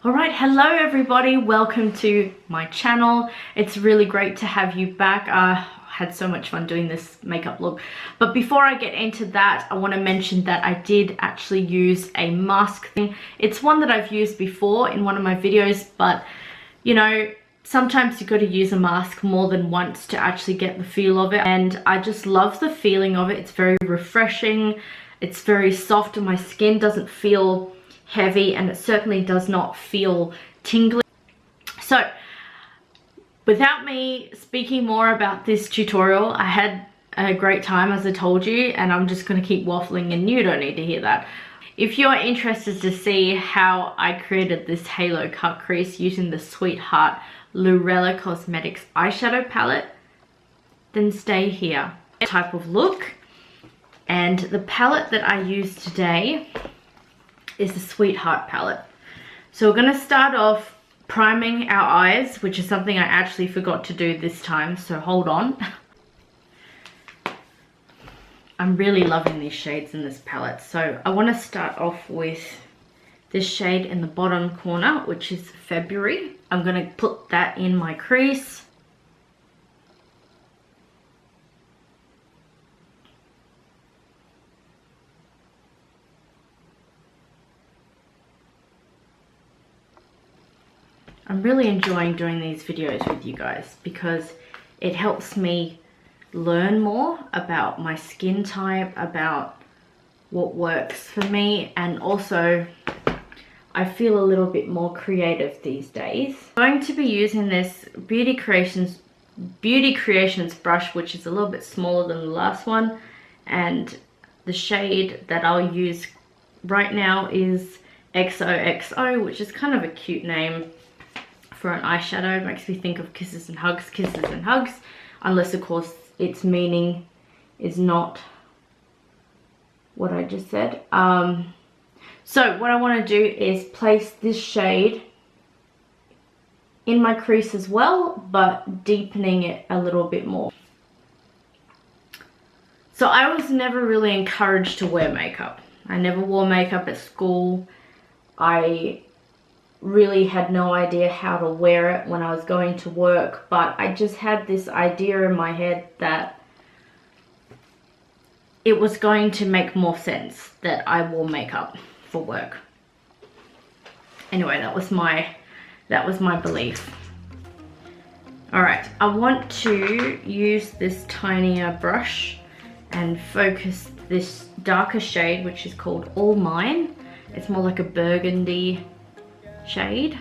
Alright, hello everybody, welcome to my channel. It's really great to have you back. I had so much fun doing this makeup look. But before I get into that, I want to mention that I did actually use a mask thing. It's one that I've used before in one of my videos, but you know, sometimes you've got to use a mask more than once to actually get the feel of it. And I just love the feeling of it. It's very refreshing. It's very soft and my skin doesn't feel heavy, and it certainly does not feel tingly. So without me speaking more about this tutorial, I had a great time, as I told you, and I'm just going to keep waffling and you don't need to hear that. If you're interested to see how I created this halo cut crease using the Sweetheart Lurella Cosmetics eyeshadow palette, then stay here. Type of look, and the palette that I used today is the Sweetheart palette. So we're going to start off priming our eyes, which is something I actually forgot to do this time, so hold on. I'm really loving these shades in this palette. So I want to start off with this shade in the bottom corner, which is February. I'm going to put that in my crease. I'm really enjoying doing these videos with you guys because it helps me learn more about my skin type, about what works for me, and also I feel a little bit more creative these days. I'm going to be using this Beauty Creations brush, which is a little bit smaller than the last one, and the shade that I'll use right now is XOXO, which is kind of a cute name for an eyeshadow. It makes me think of Kisses and Hugs, unless of course its meaning is not what I just said. So what I want to do is place this shade in my crease as well, but deepening it a little bit more. So I was never really encouraged to wear makeup. I never wore makeup at school. I really had no idea how to wear it when I was going to work, but I just had this idea in my head that it was going to make more sense that I wore makeup for work. Anyway, that was my belief. Alright, I want to use this tinier brush and focus this darker shade, which is called All Mine. It's more like a burgundy shade,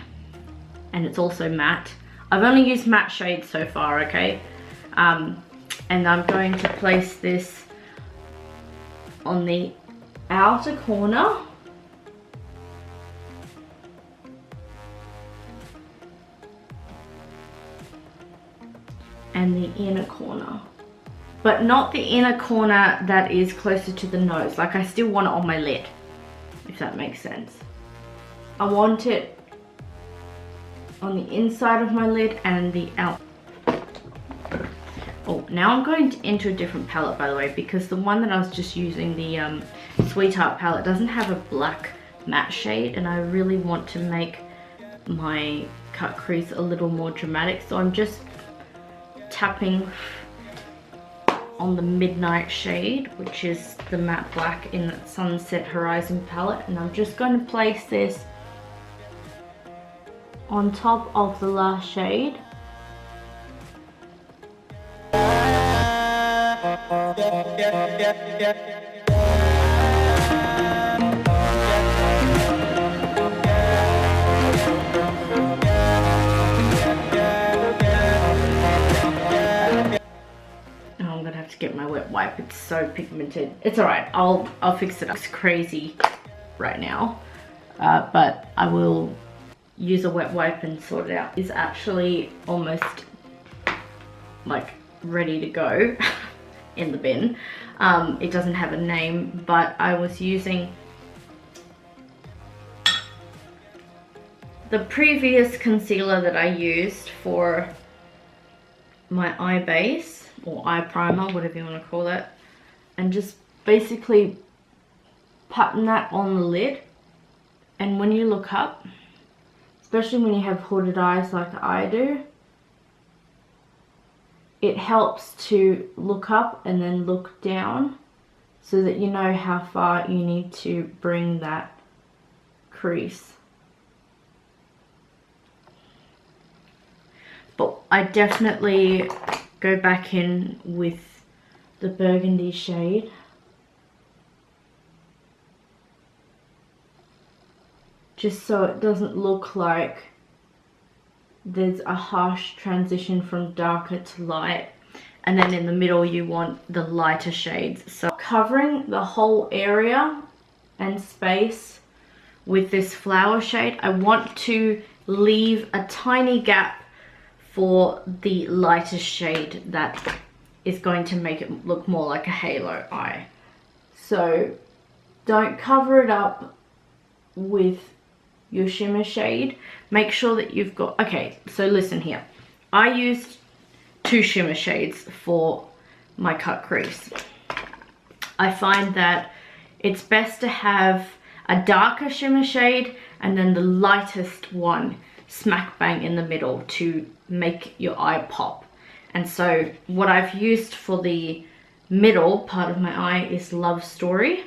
and it's also matte. I've only used matte shades so far, okay? And I'm going to place this on the outer corner and the inner corner, but not the inner corner that is closer to the nose. Like, I still want it on my lid, if that makes sense. I want it on the inside of my lid and the out. Oh, now I'm going into a different palette, by the way, because the one that I was just using, the Sweetheart palette, doesn't have a black matte shade, and I really want to make my cut crease a little more dramatic. So I'm just tapping on the Midnight shade, which is the matte black in the Sunset Horizon palette, and I'm just going to place this on top of the last shade. I'm gonna have to get my wet wipe. It's so pigmented. It's alright. I'll fix it up. It's crazy right now, but I will use a wet wipe and sort it out. It's actually almost like ready to go in the bin. It doesn't have a name, but I was using the previous concealer that I used for my eye base, or eye primer, whatever you want to call it, and just basically patting that on the lid, and when you look up, especially when you have hooded eyes like I do, it helps to look up and then look down so that you know how far you need to bring that crease. But I definitely go back in with the burgundy shade. Just so it doesn't look like there's a harsh transition from darker to light. And then in the middle you want the lighter shades. So covering the whole area and space with this flower shade, I want to leave a tiny gap for the lighter shade that is going to make it look more like a halo eye. So don't cover it up with your shimmer shade. Make sure that you've got, okay, so listen here. I used 2 shimmer shades for my cut crease. I find that it's best to have a darker shimmer shade and then the lightest one smack bang in the middle to make your eye pop. And so what I've used for the middle part of my eye is Love Story,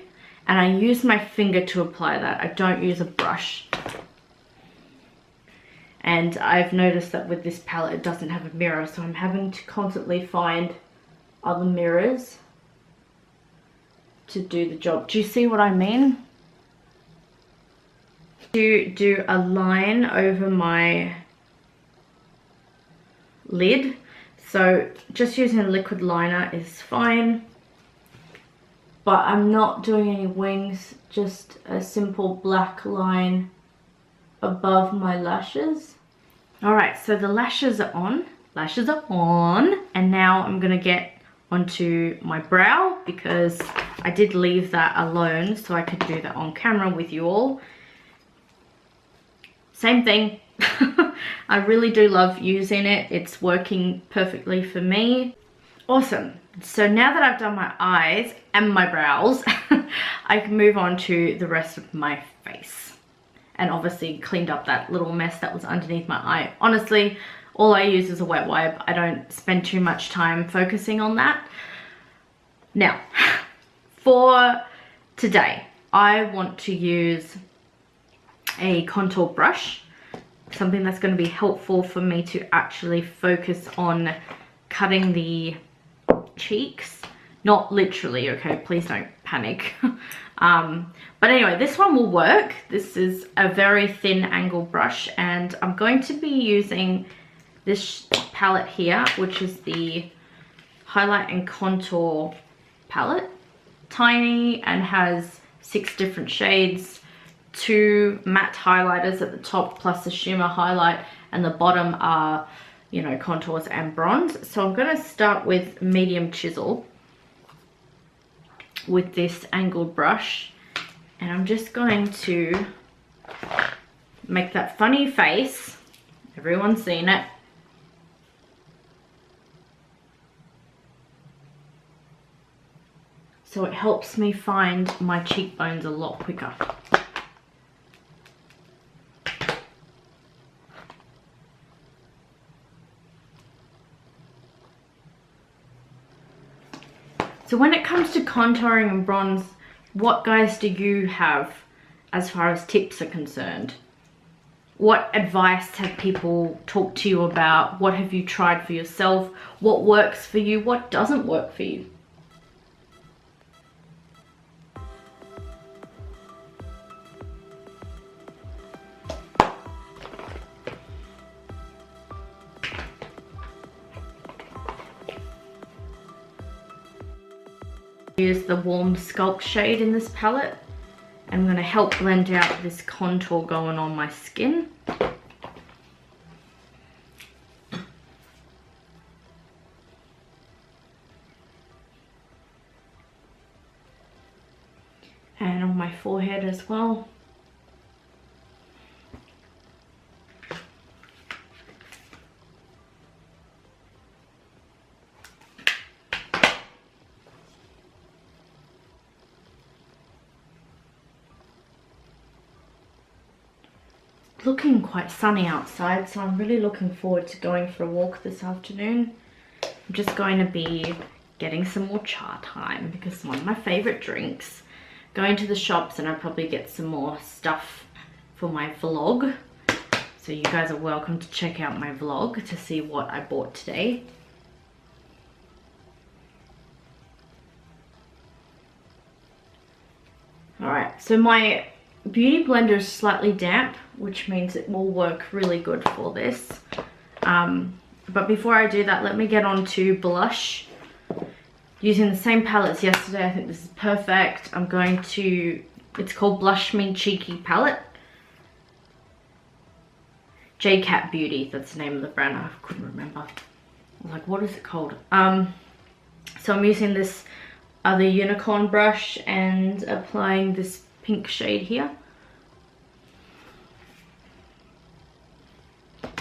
and I use my finger to apply that. I don't use a brush. And I've noticed that with this palette it doesn't have a mirror, so I'm having to constantly find other mirrors to do the job. Do you see what I mean? To do a line over my lid, so just using a liquid liner is fine, but I'm not doing any wings, just a simple black line above my lashes. Alright, so the lashes are on, and now I'm gonna get onto my brow, because I did leave that alone so I could do that on camera with you all. Same thing. I really do love using it. It's working perfectly for me. Awesome. So now that I've done my eyes and my brows, I can move on to the rest of my face. And obviously cleaned up that little mess that was underneath my eye. Honestly, all I use is a wet wipe. I don't spend too much time focusing on that. Now, for today, I want to use a contour brush, something that's going to be helpful for me to actually focus on cutting the cheeks, not literally, okay, please don't panic. But anyway, this one will work. This is a very thin angle brush, and I'm going to be using this palette here, which is the Highlight and Contour palette. Tiny and has 6 different shades, 2 matte highlighters at the top plus a shimmer highlight, and the bottom are, you know, contours and bronze. So I'm going to start with medium chisel with this angled brush, and I'm just going to make that funny face. Everyone's seen it. So it helps me find my cheekbones a lot quicker. So when it comes to contouring and bronze, what guys do you have as far as tips are concerned? What advice have people talked to you about? What have you tried for yourself? What works for you? What doesn't work for you? Use the warm Sculpt shade in this palette. I'm going to help blend out this contour going on my skin. And on my forehead as well. looking quite sunny outside, so I'm really looking forward to going for a walk this afternoon. I'm just going to be getting some more cha time because it's one of my favorite drinks. Going to the shops, and I'll probably get some more stuff for my vlog. So you guys are welcome to check out my vlog to see what I bought today. Alright, so my beauty blender is slightly damp, which means it will work really good for this. But before I do that, let me get on to blush. Using the same palette as yesterday, I think this is perfect. I'm going to, it's called Blush Me Cheeky Palette. J-Cat Beauty, that's the name of the brand. I couldn't remember. I was like, what is it called? So I'm using this other unicorn brush and applying this pink shade here.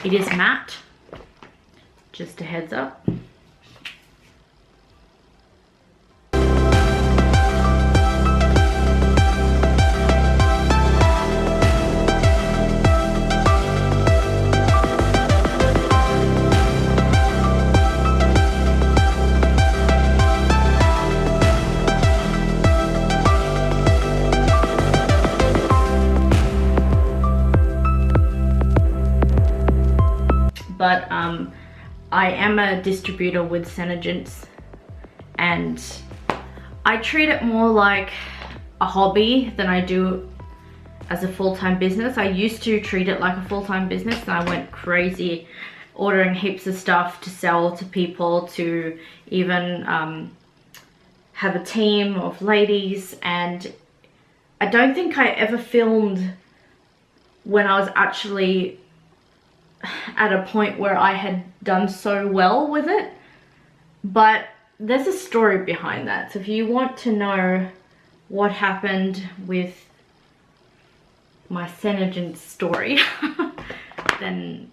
It is matte, just a heads up. But I am a distributor with Senegence, and I treat it more like a hobby than I do as a full-time business. I used to treat it like a full-time business, and I went crazy ordering heaps of stuff to sell to people, to even have a team of ladies. And I don't think I ever filmed when I was actually at a point where I had done so well with it, but there's a story behind that. So if you want to know what happened with my Senegence story, then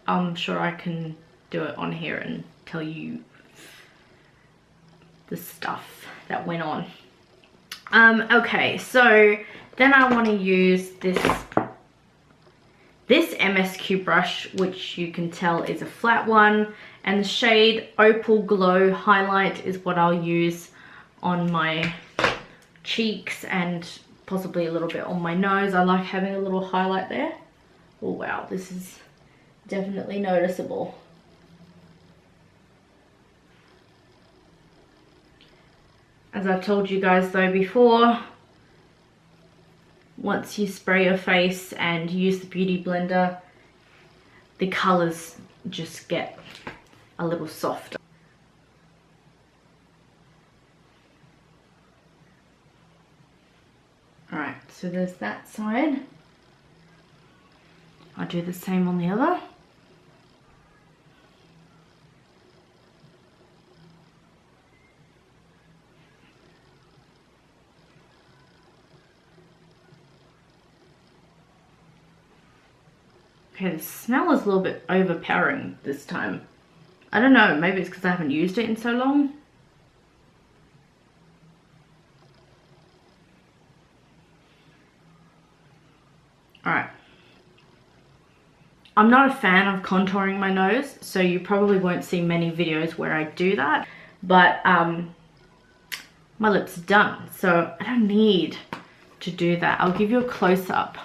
I'm sure I can do it on here and tell you the stuff that went on. Okay, so then I want to use this MSQ brush, which you can tell is a flat one, and the shade Opal Glow Highlight is what I'll use on my cheeks and possibly a little bit on my nose. I like having a little highlight there. Oh wow, this is definitely noticeable. As I've told you guys though before, once you spray your face and use the beauty blender, the colors just get a little softer. Alright, so there's that side. I'll do the same on the other. Okay, the smell is a little bit overpowering this time. I don't know, maybe it's because I haven't used it in so long. Alright. I'm not a fan of contouring my nose, so you probably won't see many videos where I do that. But my lips are done, so I don't need to do that. I'll give you a close-up.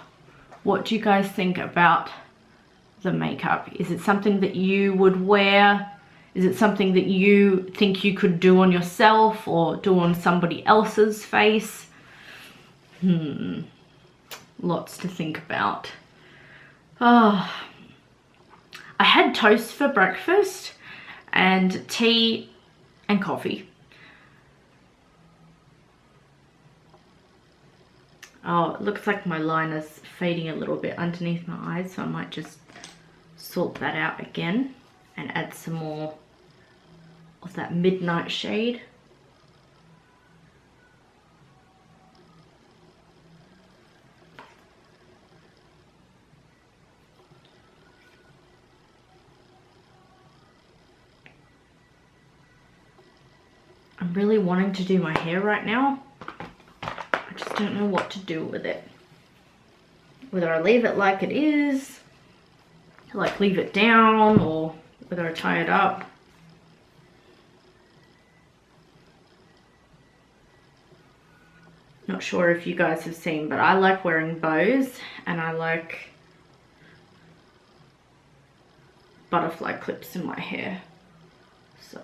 What do you guys think about the makeup? Is it something that you would wear? Is it something that you think you could do on yourself or do on somebody else's face? Lots to think about. Oh, I had toast for breakfast and tea and coffee. Oh, it looks like my liner's fading a little bit underneath my eyes, so I might just sort that out again and add some more of that midnight shade. I'm really wanting to do my hair right now. I just don't know what to do with it. whether I leave it like it is, like leave it down, or whether I tie it up. Not sure if you guys have seen, but I like wearing bows, and I like butterfly clips in my hair. So